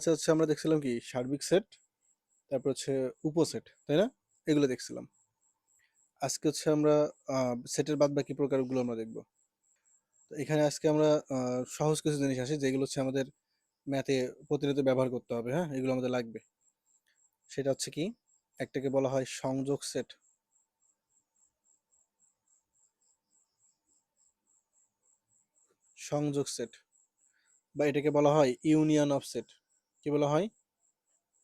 আচ্ছা হচ্ছে আমরা দেখছিলাম কি সার্বিক সেট, তারপর হচ্ছে উপসেট, তাই না? এগুলো দেখছিলাম। আজকে হচ্ছে আমরা সেটের বাদ বাকি প্রকারগুলো আমরা দেখব। তো এখানে আজকে আমরা সহজ কিছু জিনিস আছে যেগুলো হচ্ছে আমাদের ম্যাথে প্রতিনিয়ত ব্যবহার করতে হবে। হ্যাঁ, এগুলো আমাদের লাগবে। সেটা হচ্ছে কি, একটাকে বলা হয় সংযোগ সেট, সংযোগ সেট, বা এটাকে বলা হয় ইউনিয়ন অফ সেট। কি বলা হয়?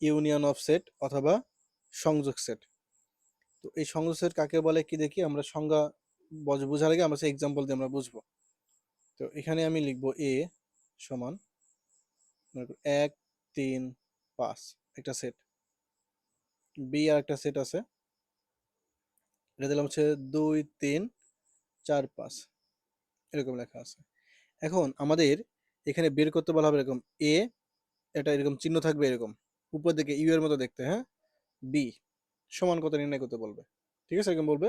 ইউনিয়ন অফ সেট অথবা সংযোগ সেট। তো এই সংযোগ সেট কাকে বলে কি দেখি আমরা সংজ্ঞা বোঝার আগে আমরা এক্সাম্পল দিয়ে আমরা বুঝবো। তো এখানে আমি লিখবো এ সমান মনে করো 1 3 5 একটা সেট, বি আর একটা সেট আছে, এটা দিলাম হচ্ছে 2 3 4 5, এরকম লেখা আছে। এখন আমাদের এখানে বের করতে বলা হবে এরকম এ, এটা এরকম চিহ্ন থাকবে এরকম উপর দিকে ইউ এর মতো দেখতে, হ্যাঁ। বি সমান কত নির্ণয় করতে বলবে, ঠিক আছে, এরকম বলবে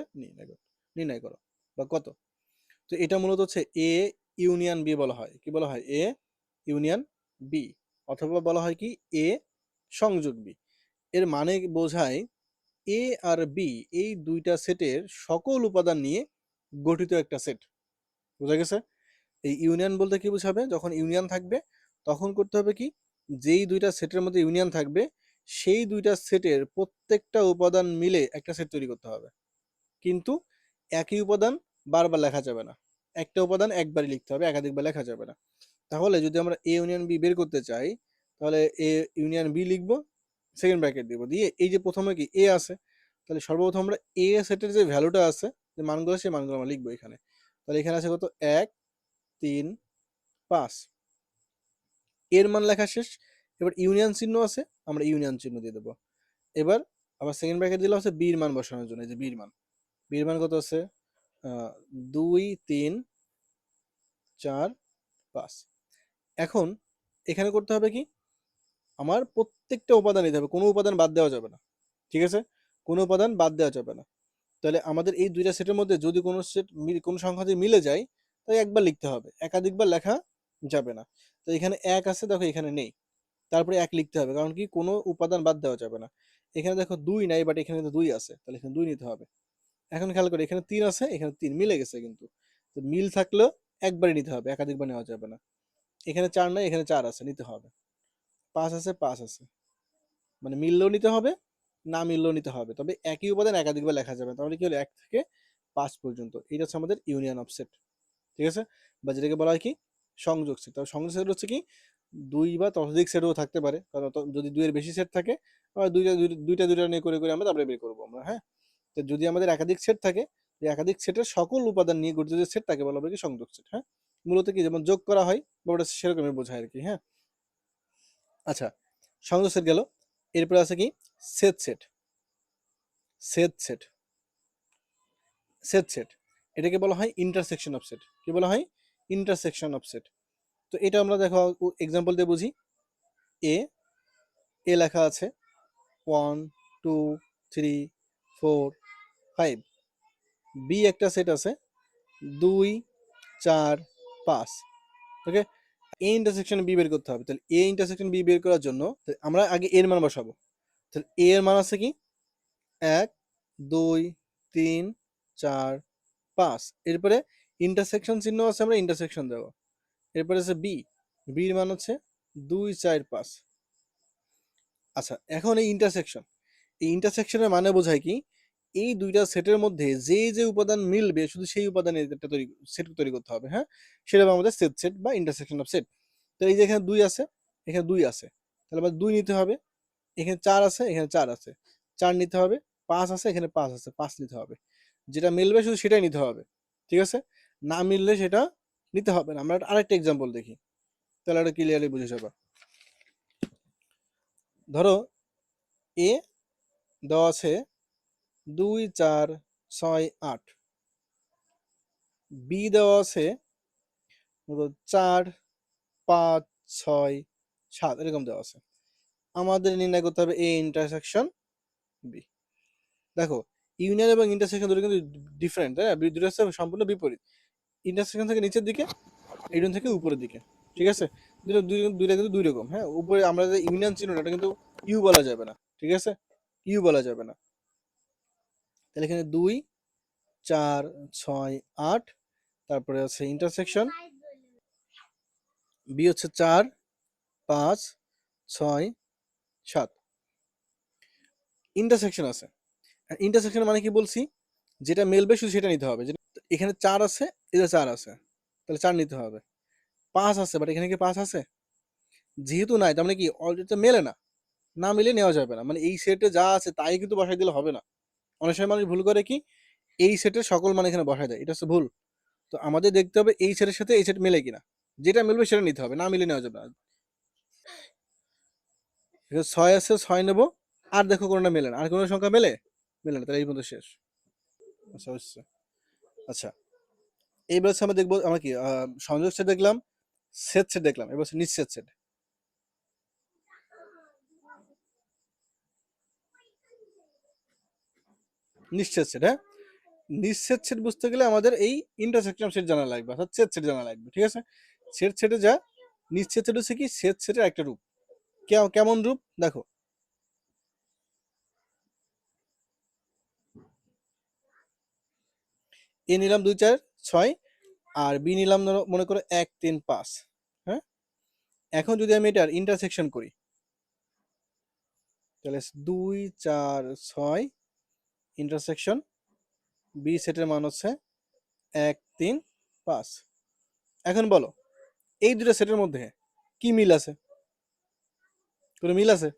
নির্ণয় করো বা কত। তো এটা মূলত হচ্ছে এ ইউনিয়ন বি বলা হয়। কি বলা হয়? এ ইউনিয়ন বি, অথবা বলা হয় কি এ সংযোগ বি। এর মানে বোঝায় এ আর বি এই দুইটা সেটের সকল উপাদান নিয়ে গঠিত একটা সেট। বোঝা গেছে? এই ইউনিয়ন বলতে কি বোঝাবে? যখন ইউনিয়ন থাকবে তখন করতে হবে কি, যেই দুইটা সেটের মধ্যে ইউনিয়ন থাকবে সেই দুইটা সেটের প্রত্যেকটা উপাদান মিলে একটা সেট তৈরি করতে হবে। কিন্তু একই উপাদান বারবার লেখা যাবে না, একটা উপাদান একবারই লিখতে হবে, একাধিকবার লেখা যাবে না। তাহলে যদি আমরা এ ইউনিয়ন বি বের করতে চাই, তাহলে এ ইউনিয়ন বি লিখবো, সেকেন্ড ব্র্যাকেট দিব, দিয়ে এই যে প্রথমে কি এ আছে, তাহলে সর্বপ্রথম আমরা এ সেটের যে ভ্যালুটা আছে, যে মানগুলো, সেই মানগুলো আমরা লিখবো এখানে। তাহলে এখানে আছে কত? 1 3 5, এর মান লেখা শেষ। এবার ইউনিয়ন চিহ্ন আছে, আমরা ইউনিয়ন চিহ্ন দিয়ে দেবো। এবার আবার সেকেন্ড ব্র্যাকেট দিলাম হচ্ছে বির মান বসানোর জন্য। এই যে বির মান কত আছে? 2 3 4 5। এখন এখানে করতে হবে কি, আমার প্রত্যেকটা উপাদান নিতে হবে, কোনো উপাদান বাদ দেওয়া যাবে না, ঠিক আছে? কোনো উপাদান বাদ দেওয়া যাবে না। তাহলে আমাদের এই দুইটা সেটের মধ্যে যদি কোনো সেট কোনো সংখ্যা যদি মিলে যায়, তাই একবার লিখতে হবে, একাধিকবার লেখা যাবে না। তো এখানে 1 আছে, দেখো এখানে নেই, তারপরে 1 লিখতে হবে, কারণ কি কোনো উপাদান বাদ দেওয়া যাবে না। এখানে দেখো 2 নাই, বাট এখানে কিন্তু 2 আছে, তাহলে এখানে 2 নিতে হবে। এখন খেয়াল করে, এখানে 3 আছে, এখানে 3 মিলে গেছে কিন্তু। তো মিল থাকলেও একবারই নিতে হবে, একাধিকবার নেওয়া যাবে না। এখানে 4 নাই, এখানে 4 আছে, নিতে হবে। 5 আছে, 5 আছে, মানে মিললেও নিতে হবে, না মিললেও নিতে হবে, তবে একই উপাদান একাধিকবার লেখা যাবে। তাহলে কি হলো? 1 থেকে 5 পর্যন্ত। এটা হচ্ছে আমাদের ইউনিয়ন অফ সেট, ঠিক আছে, বা যেটাকে বলা হয় কি সংযোগ সেট। তবে সংযোগ সেট হচ্ছে কি, 2 বা ততোধিক সেটও থাকতে পারে, কারণ যদি 2 এর বেশি সেট থাকে, আবার দুইটা নিয়ে করে করে আমরা তারপরে বের করবো আমরা, হ্যাঁ। তো যদি আমাদের একাধিক সেট থাকে, একাধিক সেটের সকল উপাদান নিয়ে গঠিত যে সেট, তাকে বলা হবে কি সংযোগ সেট, হ্যাঁ। মূলত কি, যেমন যোগ করা হয় বা ওটা সেরকমই বোঝায় আর কি, হ্যাঁ। আচ্ছা, সংযোগ সেট গেল। এরপরে আছে কি set set, set set, set set. এটাকে বলা হয় ইন্টারসেকশন অফ সেট। কি বলা হয়? Intersection of set. তো এটা আমরা দেখো এক্সাম্পল দিয়ে বুঝি। এ এ লেখা আছে 1 2 3 4 5, বি একটা সেট আছে 2 4 5, ওকে। এ ইন্টারসেকশন বি বের করতে হবে। তাহলে এ ইন্টারসেকশন বি বের করার জন্য আমরা আগে এর মান বসাবো। তাহলে এ এর মান আছে কি 1 2 3 4 5, এরপরে ইন্টারসেকশন চিহ্ন আছে, আমরা ইন্টারসেকশন দেবো। এরপরে আছে বি, বির মান হচ্ছে 2 4 5। আচ্ছা, এখন এই ইন্টারসেকশনের মানে বোঝায় কি, এই দুইটা সেটের মধ্যে যে যে উপাদান মিলবে শুধু সেই উপাদানের একটা সেট তৈরি করতে হবে, হ্যাঁ। সেটা আমাদের সেট সেট বা ইন্টারসেকশন অফ সেট। তো এই যে এখানে 2 আছে, এখানে 2 আছে, তাহলে আবার 2 নিতে হবে। এখানে 4 আছে, এখানে 4 আছে, 4 নিতে হবে। 5 আছে, এখানে 5 আছে, 5 নিতে হবে। যেটা মিলবে শুধু সেটাই নিতে হবে, ঠিক আছে। না মিললে সেটা নিতে হবে না। আমরা আরেকটা এক্সাম্পল দেখি, তাহলে এটা ক্লিয়ারলি বুঝে যাবে। ধরো এ দেওয়া আছে 2 4 6 8, বি দেওয়া আছে 4 5 6 7, এরকম দেওয়া আছে। আমাদের নির্ণয় করতে হবে এ ইন্টারসেকশন বি। দেখো, ইউনিয়ন এবং ইন্টারসেকশন দুটো কিন্তু ডিফারেন্ট, তাই না? দুটো হচ্ছে সম্পূর্ণ বিপরীত। ইন্টারসেকশন থেকে নিচের দিকে, ইউনিয়ন থেকে উপরের দিকে, ঠিক আছে। দুইটা কিন্তু দুই রকম। হ্যাঁ, উপরে আমরা যে ইউনিয়ন চিহ্নটা এটা কিন্তু ইউ বলা যাবে না, ঠিক আছে, ইউ বলা যাবে না। তাহলে এখানে 2 4 6 8, তারপরে হচ্ছে ইন্টারসেকশন বি হচ্ছে 4 5 6 7, ইন্টারসেকশন আছে। ইন্টারসেকশন মানে কি বলছি, যেটা মেলবে শুধু সেটা নিতে হবে। এখানে 4 আছে, এটা 4 আছে, তাহলে 4 নিতে হবে। 5 আছে, বাট এখানে কি 5 আছে? যেহেতু নাই, তার মানে কি অলরেডি মেলে না, না মিলে নেওয়া যাবে না। মানে এই সেটে যা আছে তাই কিন্তু বসাই দিলে হবে না। অনেক সময় মানুষ ভুল করে কি, এই সেটের সকল মান এখানে বসায় দেয়, এটা হচ্ছে ভুল। তো আমাদের দেখতে হবে এই সেটের সাথে এই সেট মেলে কিনা, যেটা মিলবে সেটা নিতে হবে, না মিলে নেওয়া যাবে না। 6 আছে, 6 নেবো। আর দেখো কোনটা মেলে না, আর কোনো সংখ্যা মেলে না, তাহলে এই পর্যন্ত শেষ। আচ্ছা হচ্ছে। আচ্ছা, এইবার হচ্ছে আমরা দেখবো, আমরা কি সংযোগ সেট দেখলাম, সেট সেট দেখলাম, এবার হচ্ছে নিঃছেদ সেট। নিঃছেদ সেট, হ্যাঁ, নিঃছেদ সেট বুঝতে গেলে আমাদের এই ইন্টারসেকশন সেট জানা লাগবে, অর্থাৎ সেট সেট জানা লাগবে, ঠিক আছে। সেট সেটে যা, নিঃছেদ সেট হচ্ছে কি সেট সেটের একটা রূপ। কেমন রূপ দেখো, এ নিলাম 2 4 6, আর বি নিলাম মনে করো 1 3 5। হ্যাঁ, এখন যদি আমি এটার ইন্টারসেকশন করি, তাহলে 2 4 6 ইন্টারসেকশন বি সেটের মান হচ্ছে 1 3 5। এখন বলো এই দুটো সেটের মধ্যে কি মিল আছে? কোনো মিল আছে?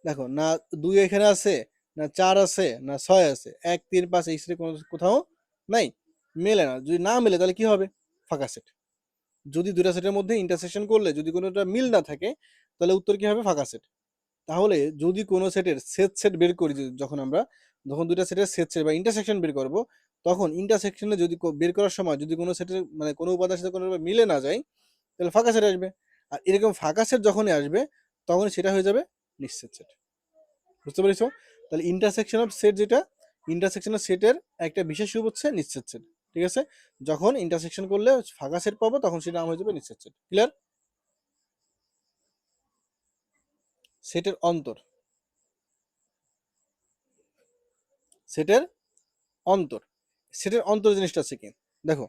দেখো না, 2 এখানে আছে, না 4 আছে, না 6 আছে, 1 3 5 এই সেটে কোথাও নাই, মেলে না। যদি না মেলে তাহলে কি হবে? ফাঁকা সেট। যদি দুটা সেটের মধ্যে ইন্টারসেকশন করলে যদি কোনোটা মিল না থাকে, তাহলে উত্তর কি হবে? ফাঁকা সেট। তাহলে যদি কোনো সেটের সেট সেট বের করি, যখন দুটা সেটের সেট সেট বা ইন্টারসেকশন বের করব, তখন ইন্টারসেকশনে যদি বের করার সময় যদি কোনো সেটের মানে কোনো উপাদানের সাথে কোনো মিলে না যায়, তাহলে ফাঁকা সেট আসবে। আর এরকম ফাঁকা সেট যখনই আসবে, তখন সেটা হয়ে যাবে নিঃছেদ সেট। বুঝতে পেরেছো? তাহলে ইন্টারসেকশন অফ সেট যেটা, ইন্টারসেকশন অফ সেটের একটা বিশেষ রূপ হচ্ছে নিঃছেদ সেট, ঠিক আছে। যখন ইন্টারসেকশন করলে ফাঁকা সেট পাবো, তখন সেটা নাম হয়ে যাবে নিঃছেদ সেট। ক্লিয়ার? সেটের অন্তর, সেটের অন্তর, সেটের অন্তর জিনিসটা আছে কি দেখো,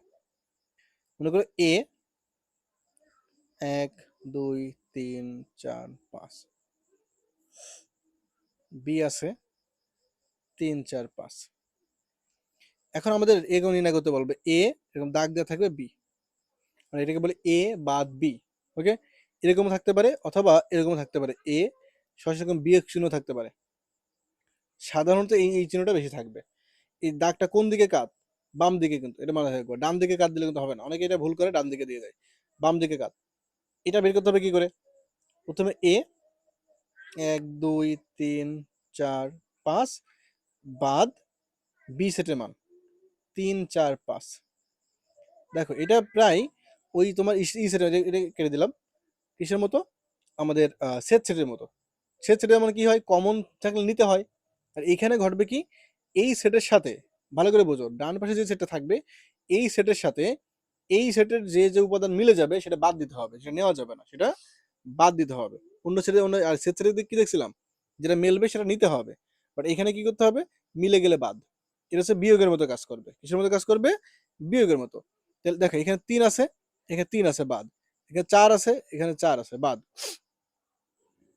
মনে করো এ 1 2 3 4 5, বি আছে 3 4 5। এখন আমাদের এগো নির্ণয় করতে বলবে, এ এরকম দাগ দেওয়া থাকবে, বি মানে এটাকে বলে এ বাদ বি। ওকে, এরকম থাকতে পারে অথবা এরকম থাকতে পারে, এ সরাসরি বি এক চিহ্ন থাকতে পারে। সাধারণত এই চিহ্নটা বেশি থাকবে। এই দাগটা কোন দিকে কাত? বাম দিকে, কিন্তু এটা মাথায় রাখবে। ডান দিকে কাত দিলে কিন্তু হবে না, অনেকে এটা ভুল করে ডান দিকে দিয়ে দেয়। বাম দিকে কাত। এটা বের করতে হবে কি করে? প্রথমে এ 1 2 3 4 5 বাদ বি সেটের মান 3 4 5। দেখো এটা প্রায় ওই তোমার ই সেটের, এটা কেটে দিলাম, কিসের মতো? আমাদের সেট সেটের মতো। সেট সেটের মানে কি হয়, কমন থাকলে নিতে হয়। আর এইখানে ঘটবে কি, এই সেটের সাথে, ভালো করে বোঝো, ডান পাশে যে সেটটা থাকবে এই সেটের সাথে এই সেটের যে উপাদান মিলে যাবে সেটা বাদ দিতে হবে, সেটা নেওয়া যাবে না, সেটা বাদ দিতে হবে। অন্য সেটে অন্য, আর সেট সেটের দিক কি দেখছিলাম, যেটা মিলবে সেটা নিতে হবে, বাট এখানে কি করতে হবে? মিলে গেলে বাদ। এটা হচ্ছে বিয়োগের মতো কাজ করবে। কিসের মতো কাজ করবে? বিয়োগের মতো। তাহলে দেখো এখানে 3 আছে, এখানে 3 আছে, বাদ। এখানে 4 আছে, এখানে 4 আছে, বাদ।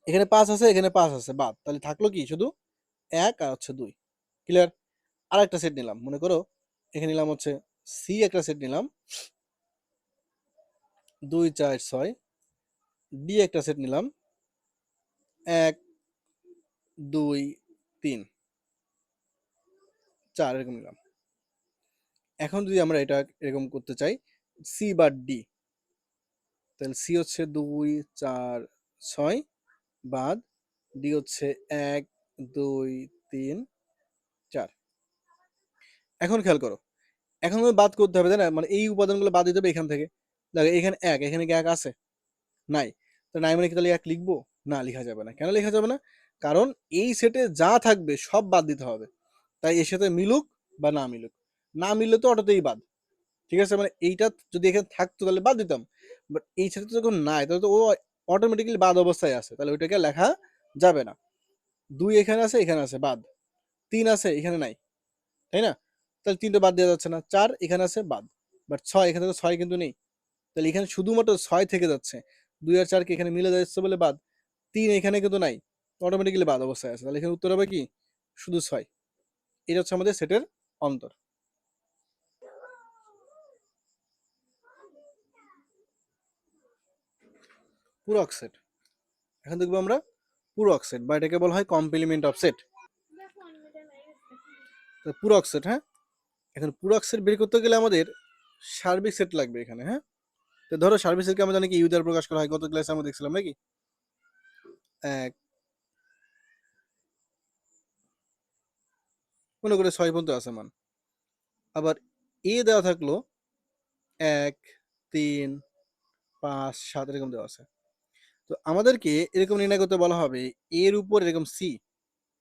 এখানে 5 আছে, এখানে 5 আছে, বাদ। তাহলে থাকলো কি? শুধু 1 আর হচ্ছে 2। ক্লিয়ার? আর একটা সেট নিলাম, মনে করো এখানে নিলাম হচ্ছে সি একটা সেট নিলাম 2 4 6, ডি একটা সেট নিলাম 1 2 3 4, এরকম নিলাম। এখন যদি আমরা এটা এরকম করতে চাই, সি বা ডি, তাহলে সি হচ্ছে 2 4 6 বাদ, ডি হচ্ছে 1 2 3 4। এখন খেয়াল করো, এখন বাদ করতে হবে, তাই না? মানে এই উপাদানগুলো বাদ দিতে হবে এখান থেকে। দেখো এখানে 1, এখানে কি 1 আছে? নাই। তো নাই মানে কি তাহলে 1 লিখবো? না, লেখা যাবে না। কেন লেখা যাবে না? কারণ এই সেটে যা থাকবে সব বাদ দিতে হবে। তাই এর সাথে মিলুক বা না মিলুক, না মিললে তো অটোতেই বাদ। ঠিক আছে, মানে এইটা যদি এখানে থাকতো তাহলে বাদ দিতাম, বাট এই সেটে যখন নাই তাহলে তো ও অটোমেটিক্যালি বাদ অবস্থায় আছে, তাহলে ওইটাকে লেখা যাবে না। 2 এখানে আছে বাদ, 3 আছে এখানে নাই, তাই না? তাহলে 3টা বাদ দেওয়া যাচ্ছে না। 4 এখানে আছে বাদ, বাট 6 এখানে তো 6 কিন্তু নেই, তাহলে এখানে শুধুমাত্র 6 থেকে যাচ্ছে। 2 আর 4 কে এখানে মিলে যাচ্ছে বলে বাদ। 3 এখানে কিন্তু নাই, অটোমেটিক্যালি বাদ অবস্থায় আছে, তাহলে এখানে উত্তর হবে কি শুধু 6। এটা হচ্ছে আমাদের সেটের অন্তর। পূরক সেট, এখন দেখবো আমরা পূরক সেট, বা এটাকে বলা হয় কমপ্লিমেন্ট অফ সেট। পূরক সেট, হ্যাঁ, এখন পূরক সেট বের করতে গেলে আমাদের সার্বিক সেট লাগবে এখানে, হ্যাঁ। তো ধরো সার্বিক সেটকে আমরা জানি কি ইউ দ্বারা প্রকাশ করা হয়, গত ক্লাসে আমরা দেখছিলাম নাকি। এক মনে করে 6 পর্যন্ত আছে মান, আবার এ দেওয়া থাকলো 1 3 5 7 এরকম দেওয়া আছে। তো আমাদেরকে এরকম নির্ণয় করতে বলা হবে এর উপর এরকম সি,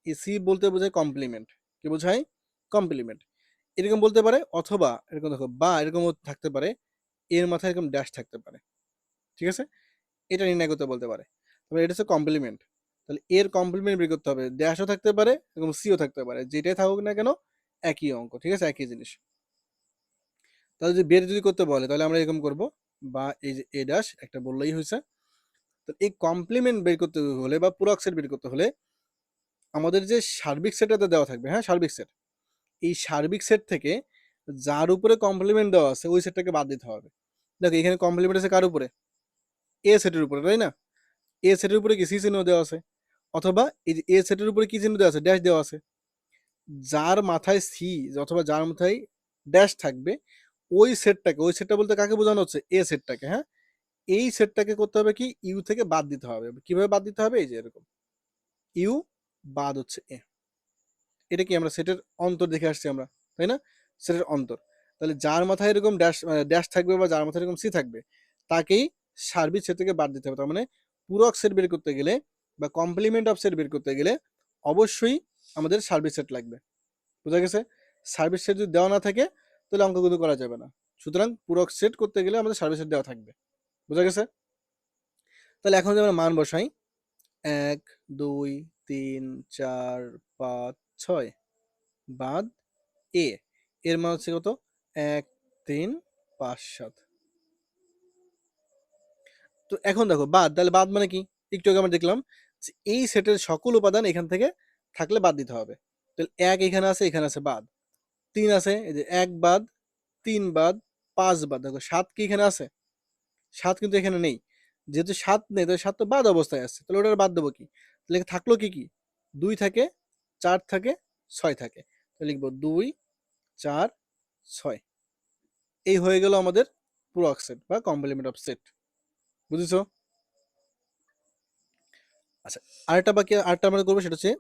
এই সি বলতে বোঝায় কমপ্লিমেন্ট, কি বোঝায় কমপ্লিমেন্ট, এরকম বলতে পারে, অথবা এরকম দেখো বা এরকমও থাকতে পারে, এর মাথায় এরকম ড্যাশ থাকতে পারে, ঠিক আছে, এটা নির্ণয় করতে বলতে পারে। তবে এটা হচ্ছে কমপ্লিমেন্ট, তাহলে এর কমপ্লিমেন্ট বের করতে হবে, ড্যাশও থাকতে পারে এবং সিও থাকতে পারে, যেটাই থাকুক না কেন একই অঙ্ক, ঠিক আছে, একই জিনিস। তাহলে যদি বের যদি করতে বলে তাহলে আমরা এরকম করব, বা এই যে এ ড্যাশ একটা বললেই হয়েছে। তো এই কমপ্লিমেন্ট বের করতে হলে বা পূরক সেট বের করতে হলে আমাদের যে সার্বিক সেটটা দেওয়া থাকবে, হ্যাঁ, সার্বিক সেট, এই সার্বিক সেট থেকে যার উপরে কমপ্লিমেন্ট দেওয়া আছে ওই সেটটাকে বাদ দিতে হবে। দেখো এখানে কমপ্লিমেন্ট আছে কার উপরে, এ সেটের উপরে, তাই না? এ সেটের উপরে কি সি চিহ্ন দেওয়া আছে, অথবা এই যে এ সেটের উপরে কি চিহ্ন দেওয়া আছে, ড্যাশ দেওয়া আছে। যার মাথায় সি অথবা যার মাথায় ড্যাশ থাকবে ওই সেটটাকে, ওই সেটটা বলতে কাকে বোঝানো হচ্ছে, এ সেটটাকে, হ্যাঁ, এই সেটটাকে করতে হবে কি ইউ থেকে বাদ দিতে হবে। কিভাবে বাদ দিতে হবে, এই যে এরকম ইউ বাদ হচ্ছে এ, এটা কি আমরা সেটের অন্তর দেখে আসছি আমরা, তাই না, সেটের অন্তর। তাহলে যার মাথায় এরকম ড্যাশ ড্যাশ থাকবে বা যার মাথায় এরকম সি থাকবে তাকেই সার্বিক সেট থেকে বাদ দিতে হবে। তার মানে পূরক সেট বের করতে গেলে বা কমপ্লিমেন্ট অফ সেট বের করতে গেলে অবশ্যই আমাদের সার্বিক সেট লাগবে, বোঝা গেছে? সার্বিক সেট যদি দেওয়া না থাকে তাহলে অঙ্ক কিন্তু করা যাবে না। সুতরাং পূরক সেট করতে গেলে আমাদের সার্বিক সেট দেওয়া থাকবে, বোঝা গেছে? তাহলে এখন যদি আমরা মান বসাই 1 2 3 4 5 6 বাদ এ, এর মান হচ্ছে কত 1 3 5 7। তো এখন দেখো বাদ, তাহলে বাদ মানে কি, একটু আগে আমরা দেখলাম যে এই সেটের সকল উপাদান এখান থেকে থাকলে বাদ দিতে হবে। তাহলে 1 এখানে আছে বাদ, 3 আছে, এই যে 1 বাদ, 3 বাদ, 5 বাদ, দেখো 7 কি এখানে আছে, 7 কিন্তু এখানে নেই, যেহেতু 7 নেই তাহলে 7 তো বাদ অবস্থায় আছে, তাহলে ওটা বাদ দেবো কি, তাহলে থাকলো কি কি, 2 থাকে, 4 থাকে, 6 থাকে, তাহলে লিখবো 2 4 6। এই হয়ে গেল আমাদের পূরক সেট বা কমপ্লিমেন্ট অফ সেট, বুঝেছো? আচ্ছা, আরেকটা আমরা করবো, সেটা হচ্ছে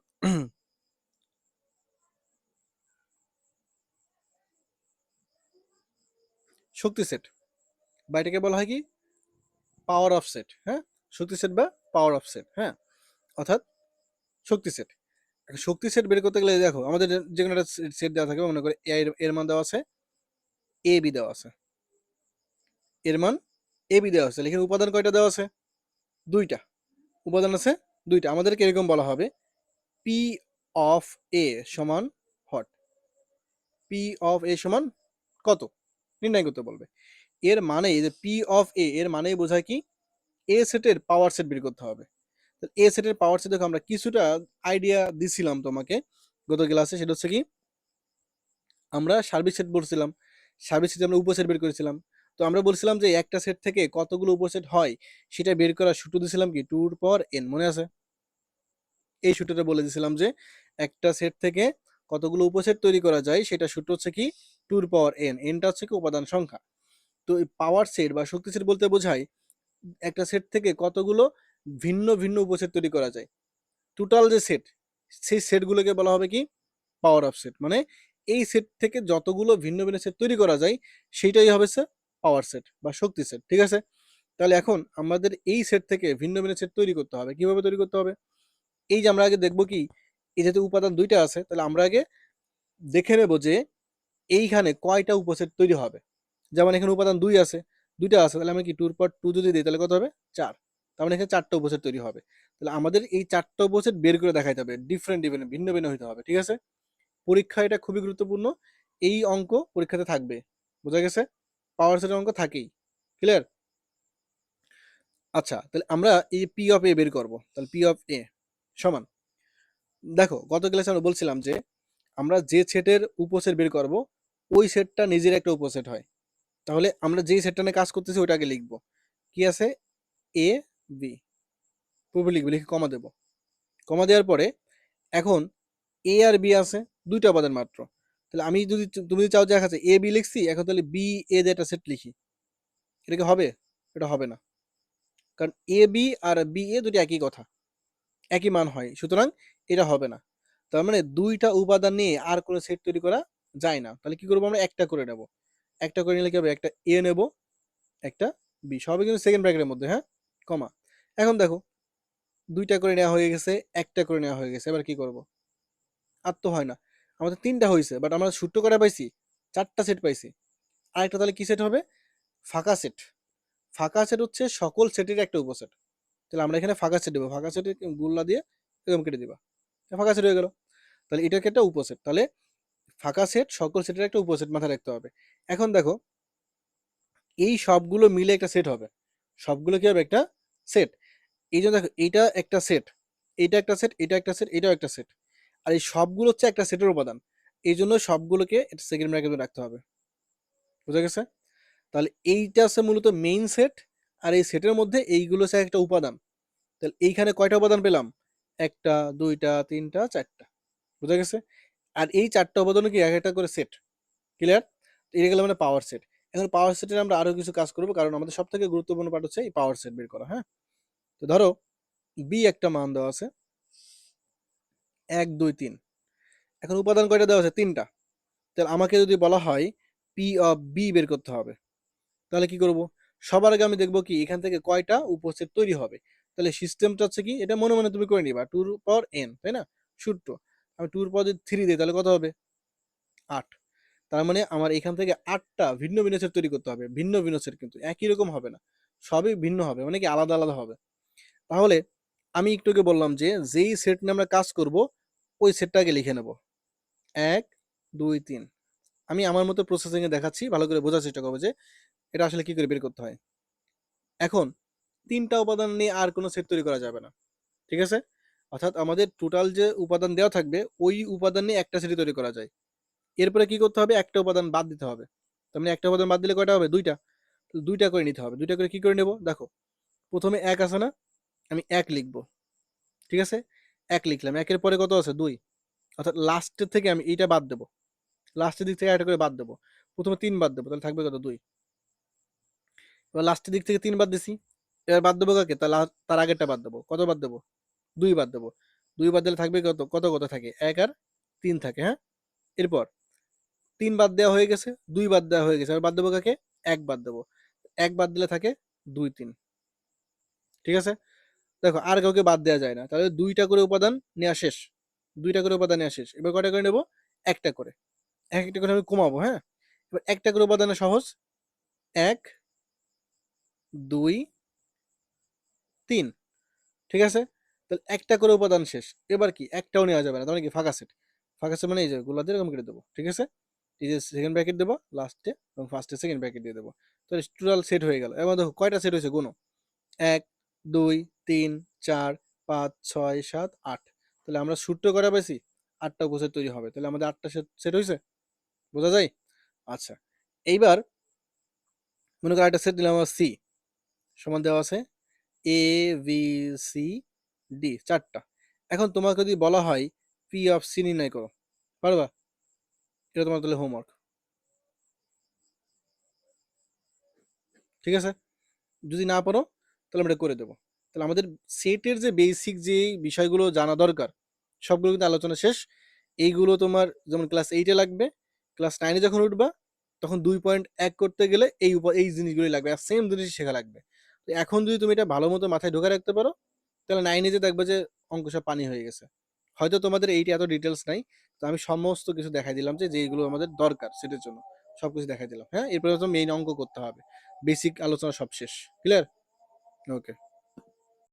শক্তি সেট, বা এটাকে বলা হয় কি পাওয়ার অফ সেট, হ্যাঁ, শক্তি সেট বা পাওয়ার অফ সেট, হ্যাঁ, অর্থাৎ শক্তি সেট। শক্তি সেট বের করতে গেলে দেখো আমাদের যে কোনো একটা সেট দেওয়া থাকে, মনে করে এর মান দেওয়া আছে, এ বি দেওয়া আছে, এর মান এ বি দেওয়া আছে, এখানে উপাদান কয়টা দেওয়া আছে, 2টা উপাদান আছে, 2টা। আমাদেরকে এরকম বলা হবে পি অফ এ সমান হট, পি অফ এ সমান কত নির্ণয় করতে বলবে। এর মানে যে পি অফ এ এর মানেই বোঝায় কি এ সেটের পাওয়ার সেট বের করতে হবে। এ সেটের পাওয়ার সেট দেখো আমরা কিছুটা আইডিয়া দিছিলাম তোমাকে গত ক্লাসে, সেটা হচ্ছে কি আমরা সার্বিক সেট বলছিলাম, সার্বিক সেট আমরা উপসেট বের করেছিলাম। তো আমরা বলছিলাম যে একটা সেট থেকে কতগুলো উপসেট হয় সেটা বের করার সূত্র দিছিলাম কি 2 এর পাওয়ার n, মনে আছে? এই সূত্রটা বলে দিছিলাম যে একটা সেট থেকে কতগুলো উপসেট তৈরি করা যায় সেটা সূত্র হচ্ছে কি 2 এর পাওয়ার n, nটা হচ্ছে কি উপাদান সংখ্যা। তো এই পাওয়ার সেট বা শক্তি সেট বলতে বোঝায় একটা সেট থেকে কতগুলো ভিন্ন ভিন্ন উপসেট তৈরি করা যায়, টোটাল যে সেট, সেই সেটগুলোকে বলা হবে কি পাওয়ার অফ সেট। মানে এই সেট থেকে যতগুলো ভিন্ন ভিন্ন সেট তৈরি করা যায় সেইটাই হবে পাওয়ার সেট বা শক্তি সেট, ঠিক আছে? তাহলে এখন আমাদের এই সেট থেকে ভিন্ন ভিন্ন সেট তৈরি করতে হবে, কিভাবে তৈরি করতে হবে, এই যে আমরা আগে দেখবো কি এই যেহেতু উপাদান 2টা আছে তাহলে আমরা আগে দেখে নেব যে এইখানে কয়টা উপসেট তৈরি হবে। যেমন এখানে উপাদান 2 আছে, দুইটা আছে, তাহলে আমরা কি 2 এর পর 2 যদি দিই তাহলে কত হবে 4। তার মানে এখানে 4টা উপসেট তৈরি হবে। তাহলে আমাদের এই 4টা উপসেট বের করে দেখাইতে হবে, ডিফারেন্ট ভিন্ন ভিন্ন হইতে হবে, ঠিক আছে? পরীক্ষা এটা খুবই গুরুত্বপূর্ণ, এই অঙ্ক পরীক্ষাতে থাকবে, বোঝা গেছে? পাওয়ার সেটের অঙ্ক থাকেই, ক্লিয়ার? আচ্ছা, তাহলে আমরা এই পি অফ এ বের করব। তাহলে পি অফ এ সমান, দেখো গত ক্লাসে আমরা বলছিলাম যে আমরা যে সেটের উপসেট বের করব ওই সেটটা নিজের একটা উপসেট হয়। তাহলে আমরা যেই সেটটা নিয়ে কাজ করতেছি ওইটা আগে লিখবো। কি আছে? এ বি, পূর্বে লিখবো, লিখে কমা দেবো। কমা দেওয়ার পরে এখন এ আর বি আছে, দুইটা উপাদান মাত্র। তাহলে আমি যদি, তুমি যদি চাও যে আছে এ বি লিখছি, এখন তাহলে বি এ দিয়ে একটা সেট লিখি, এটা কি হবে? এটা হবে না, কারণ A B R B A দুটি একই কথা, একই মান হয়, সুতরাং এটা হবে না। তার মানে দুইটা উপাদান নিয়ে আর কোনো সেট তৈরি করা যায় না। তাহলে কি করবো? আমরা একটা করে নেব। একটা করে নিলে কি হবে? একটা এ নেব, একটা বি, সবই কিন্তু সেকেন্ড ব্র্যাকেটের মধ্যে, হ্যাঁ, কমা। এখন দেখো দুইটা করে নেওয়া হয়ে গেছে, একটা করে নেওয়া হয়ে গেছে, এবার কি করব? আর তো হয় না, আমাদের তিনটা হয়েছে, বাট আমরা সূত্র করে পাইছি 4টা সেট পাইছি। আরেকটা তাহলে কি সেট হবে? ফাঁকা সেট। ফাঁকা সেট হচ্ছে সকল সেটের একটা উপসেট। তাহলে আমরা এখানে ফাঁকা সেট দেবো, ফাঁকা সেটের গুল্লা দিয়ে এরকম কেটে দিবা, ফাঁকা সেট হয়ে গেল। তাহলে এটাকে একটা উপসেট, তাহলে ফাঁকা সেট সকল সেটের একটা উপসেট মাথায় রাখতে হবে। এখন দেখো এই সবগুলো মিলে একটা সেট হবে, সবগুলো কি হবে? একটা সেট। এই জন্য দেখো এইটা একটা সেট, এইটা একটা সেট, এটা একটা সেট, এটাও একটা সেট, আর এই সবগুলো হচ্ছে একটা সেটের উপাদান। এই জন্য সবগুলোকে একটা সেকেন্ড ব্র্যাকেটে রাখতে হবে, বুঝা গেছে? তাহলে এইটা আছে মূলত মেইন সেট, আর এই সেটের মধ্যে এইগুলো হচ্ছে একটা উপাদান। তাহলে এইখানে কয়টা উপাদান পেলাম? একটা, দুইটা, তিনটা, চারটা, বুঝা গেছে? আর এই 4টা উপাদান কি এক একটা করে সেট, ক্লিয়ার? এটা গেল মানে পাওয়ার সেট। এখন পাওয়ার সেটের আমরা আরো কিছু কাজ করবো, কারণ আমাদের সব থেকে গুরুত্বপূর্ণ পার্ট হচ্ছে এই পাওয়ার সেট বের করা, হ্যাঁ? তো ধরো বি একটা মান দেওয়া আছে 1 2 3, এখন উপাদান কয়টা দেওয়া আছে? 3টা। তাহলে আমাকে যদি বলা হয় পি অফ বি বের করতে হবে, তাহলে কি করব? সবার আগে আমি দেখবো কি এখান থেকে কয়টা উপসেট তৈরি হবে। তাহলে সিস্টেমটা হচ্ছে কি, এটা মনে মনে তুমি করে নিবা, 2 পাওয়ার n, তাই না? সূত্র, আমি 2 পাওয়ার 3 দিই তাহলে কত হবে? 8। তার মানে আমার এখান থেকে 8টা ভিন্ন ভিন্ন সেট তৈরি করতে হবে, ভিন্ন ভিন্ন সেট, কিন্তু একই রকম হবে না, সবই ভিন্ন হবে, মানে কি আলাদা আলাদা হবে। তাহলে আমি একটু আগে বললাম যে যেই সেট নিয়ে আমরা কাজ করব ওই সেটটাকে লিখে নেব, 1 2 3। আমি আমার মতো প্রসেসিং এ দেখাচ্ছি, ভালো করে বোঝার চেষ্টা করবো যে এটা আসলে কি করে বের করতে হয়। এখন 3টা উপাদান নিয়ে আর কোনো সেট তৈরি করা যাবে না, ঠিক আছে? অর্থাৎ আমাদের টোটাল যে উপাদান দেওয়া থাকবে ওই উপাদান নিয়ে একটা সেট তৈরি করা যায়। এরপরে কি করতে হবে? একটা উপাদান বাদ দিতে হবে। তার মানে একটা উপাদান বাদ দিলে কয়টা হবে? 2টা। দুইটা করে নিতে হবে। 2টা করে কি করে নেব? দেখো প্রথমে 1 আছে না, আমি 1 লিখবো, ঠিক আছে? 1 লিখলাম, 1 এর পরে কত আছে? 2। অর্থাৎ লাস্টের থেকে আমি এইটা বাদ দেবো, লাস্টের দিক থেকে একটা করে বাদ দেবো। প্রথমে 3 বাদ দেবো, তাহলে থাকবে কত? 2। এবার লাস্টের দিক থেকে 3 বাদ দিছি, এবার বাদ দেবো কাকে? তার আগেরটা বাদ দেবো, কত বাদ দেবো? 2 বাদ দেবো। 2 বাদ দিলে থাকবে কত? কত থাকে? 1 আর 3 থাকে, হ্যাঁ? এরপর 3 বাদ দেওয়া হয়ে গেছে, 2 বাদ দেওয়া হয়ে গেছে, এবার বাদ দেবো কাকে? 1 বাদ দেবো। 1 বাদ দিলে থাকে 2 3, ঠিক আছে? দেখো আর কাউকে বাদ দেওয়া যায় না, তাহলে 2টা করে উপাদান নেওয়া শেষ, 2টা করে উপাদান নেওয়া শেষ। এবার কয়টা করে নেবো? একটা করে, একটা করে আমি কমাবো, হ্যাঁ? এবার একটা করে উপাদানে সহজ, 1 2 3, ঠিক আছে? তাহলে একটা করে উপাদান শেষ, এবার কি একটাও নেওয়া যাবে না, তাহলে কি ফাঁকা সেট। ফাঁকা সেট মানে এই যে গুলা দিয়ে এরকম কেটে দেবো, ঠিক আছে? এই যে সেকেন্ড ব্র্যাকেট দেবো লাস্টে এবং ফার্স্টে সেকেন্ড ব্র্যাকেট দিয়ে দেবো, তাহলে টোটাল সেট হয়ে গেল। এবার দেখো কয়টা সেট হয়েছে, গুনো, 1 2 3 4 5 6 7 8। তাহলে আমরা সূত্র করা পাইছি 8টা উপসেট তৈরি হবে, তাহলে আমাদের 8টা সেট সেট হয়েছে, বোঝা যায়? আচ্ছা, এইবার মনে করো একটা সেট দিলাম আমার সি, সমান দেওয়া আছে এ বি সি ডি, 4টা। এখন তোমাকে যদি বলা হয় পি অফ সি নির্ণয় করো, পারবা? এটা তোমার তাহলে হোমওয়ার্ক, ঠিক আছে? যদি না পারো তাহলে আমরা এটা করে দেবো। তাহলে আমাদের সেটের যে বেসিক যে বিষয়গুলো জানা দরকার সবগুলো কিন্তু আলোচনা শেষ। এইগুলো তোমার যেমন ক্লাস 8-এ লাগবে, ক্লাস 9-এ যখন উঠবা তখন 2.1 করতে গেলে এই জিনিসগুলোই লাগবে, আর সেম জিনিস শেখা লাগবে। তো এখন যদি তুমি এটা ভালো মতো মাথায় ঢোকা রাখতে পারো তাহলে 9-এ যে দেখবে যে অঙ্ক সব পানি হয়ে গেছে। হয়তো তোমাদের এইটা এত ডিটেলস নাই, তো আমি সমস্ত কিছু দেখাই দিলাম যে যেগুলো আমাদের দরকার সেটার জন্য সবকিছু দেখাই দিলাম, হ্যাঁ? এরপরে তো মেইন অঙ্ক করতে হবে। বেসিক আলোচনা সব শেষ। ক্লিয়ার? ওকে।